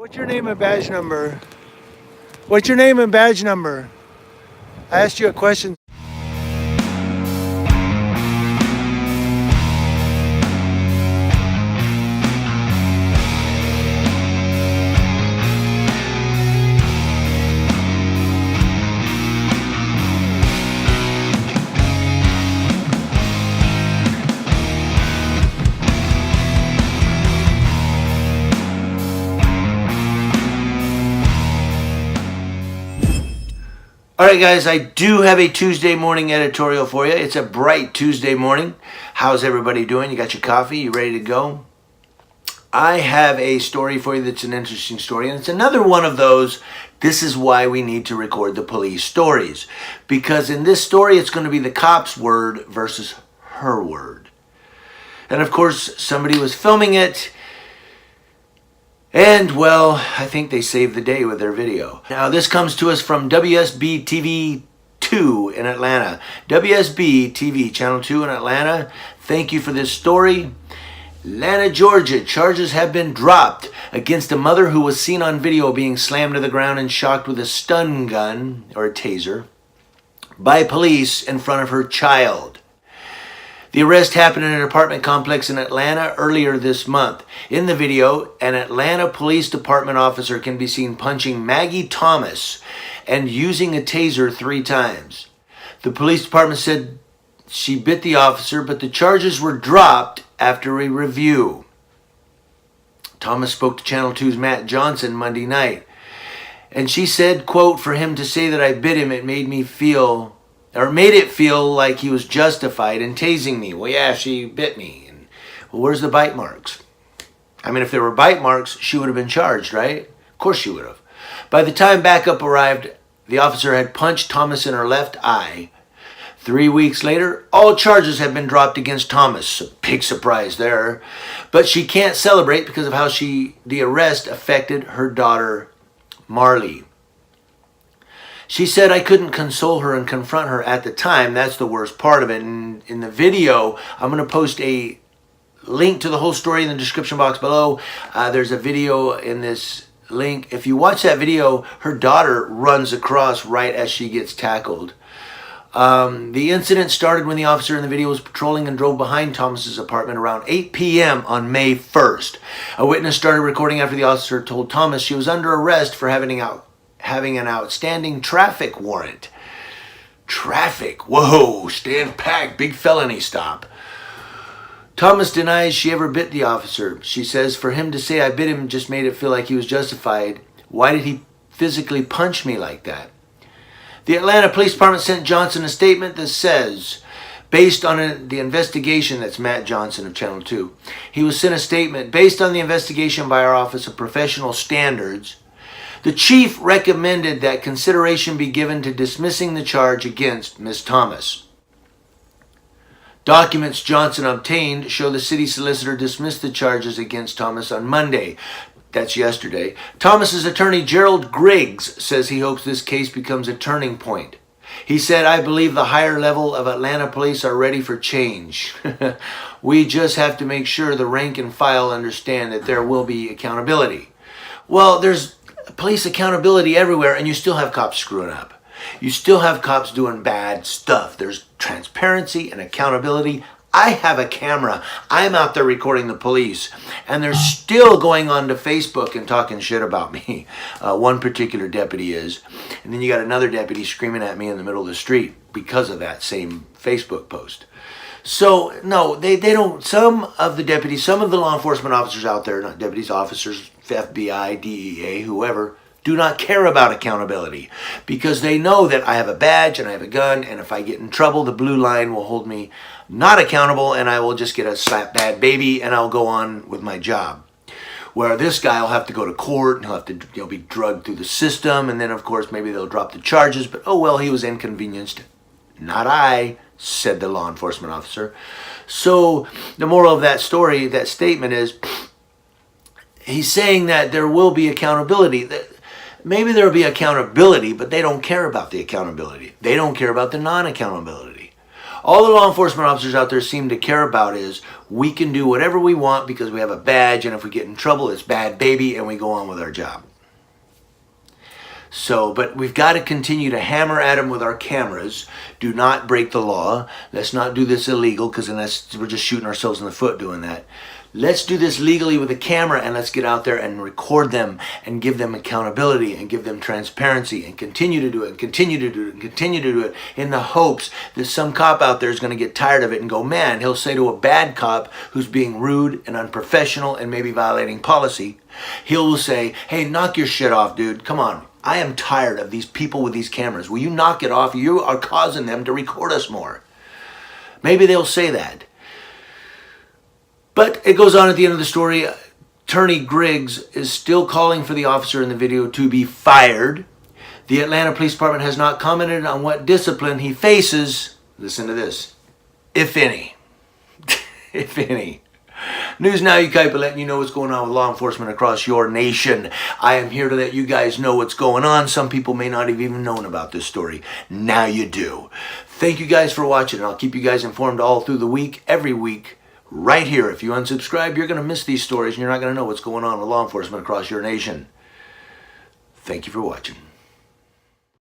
What's your name and badge number? What's your name and badge number? I asked you a question. All right, guys, I do have a Tuesday morning editorial for you. It's a bright Tuesday morning. How's everybody doing? You got your coffee? You ready to go? I have a story for you that's an interesting story, and it's another one of those, this is why we need to record the police stories. Because in this story, it's going to be the cop's word versus her word. And of course, somebody was filming it, and, well, I think they saved the day with their video. Now, this comes to us from WSB TV 2 in Atlanta. WSB TV, Channel 2 in Atlanta. Thank you for this story. Atlanta, Georgia. Charges have been dropped against a mother who was seen on video being slammed to the ground and shocked with a stun gun, or a taser, by police in front of her child. The arrest happened in an apartment complex in Atlanta earlier this month. In the video, an Atlanta Police Department officer can be seen punching Maggie Thomas and using a taser 3 times. The police department said she bit the officer, but the charges were dropped after a review. Thomas spoke to Channel 2's Matt Johnson Monday night, and she said, quote, "For him to say that I bit him, it made it feel like he was justified in tasing me." Well, yeah, she bit me. And, well, where's the bite marks? I mean, if there were bite marks, she would have been charged, right? Of course she would have. By the time backup arrived, the officer had punched Thomas in her left eye. 3 weeks later, all charges have been dropped against Thomas. A big surprise there. But she can't celebrate because of how the arrest affected her daughter, Marley. She said, "I couldn't console her and confront her at the time. That's the worst part of it." And in the video, I'm going to post a link to the whole story in the description box below. There's a video in this link. If you watch that video, her daughter runs across right as she gets tackled. The incident started when the officer in the video was patrolling and drove behind Thomas's apartment around 8 p.m. on May 1st. A witness started recording after the officer told Thomas she was under arrest for having an outstanding traffic warrant. Traffic? Whoa, stand back, big felony stop. Thomas denies she ever bit the officer. She says, "For him to say I bit him just made it feel like he was justified. Why did he physically punch me like that?" The Atlanta Police Department sent Johnson a statement that says, based on the investigation, that's Matt Johnson of Channel 2, he was sent a statement, based on the investigation by our Office of Professional Standards, the chief recommended that consideration be given to dismissing the charge against Ms. Thomas. Documents Johnson obtained show the city solicitor dismissed the charges against Thomas on Monday. That's yesterday. Thomas's attorney, Gerald Griggs, says he hopes this case becomes a turning point. He said, "I believe the higher level of Atlanta police are ready for change. We just have to make sure the rank and file understand that there will be accountability." Well, there's police accountability everywhere, and you still have cops screwing up. You still have cops doing bad stuff. There's transparency and accountability. I have a camera. I'm out there recording the police, and they're still going on to Facebook and talking shit about me. One particular deputy is, and then you got another deputy screaming at me in the middle of the street because of that same Facebook post. So, no, they don't, some of the law enforcement officers out there, not deputies, officers, FBI, DEA, whoever, do not care about accountability because they know that I have a badge and I have a gun, and if I get in trouble, the blue line will hold me not accountable, and I will just get a slap bad baby, and I'll go on with my job. Where this guy will have to go to court, and he'll have to be drugged through the system, and then, of course, maybe they'll drop the charges, but oh well, he was inconvenienced. Not I, said the law enforcement officer. So the moral of that story, that statement is, he's saying that there will be accountability. Maybe there will be accountability, but they don't care about the accountability. They don't care about the non-accountability. All the law enforcement officers out there seem to care about is we can do whatever we want because we have a badge, and if we get in trouble, it's bad baby, and we go on with our job. So, but we've got to continue to hammer at them with our cameras. Do not break the law. Let's not do this illegal, because then we're just shooting ourselves in the foot doing that. Let's do this legally with a camera, and let's get out there and record them and give them accountability and give them transparency and continue to do it and continue to do it and continue to do it in the hopes that some cop out there is going to get tired of it and go, man, he'll say to a bad cop who's being rude and unprofessional and maybe violating policy, he'll say, hey, knock your shit off, dude. Come on. I am tired of these people with these cameras. Will you knock it off? You are causing them to record us more. Maybe they'll say that. But it goes on at the end of the story. Attorney Griggs is still calling for the officer in the video to be fired. The Atlanta Police Department has not commented on what discipline he faces. Listen to this. If any. If any. News Now Yucaipa letting you know what's going on with law enforcement across your nation. I am here to let you guys know what's going on. Some people may not have even known about this story. Now you do. Thank you guys for watching. I'll keep you guys informed all through the week, every week, right here. If you unsubscribe, you're going to miss these stories and you're not going to know what's going on with law enforcement across your nation. Thank you for watching.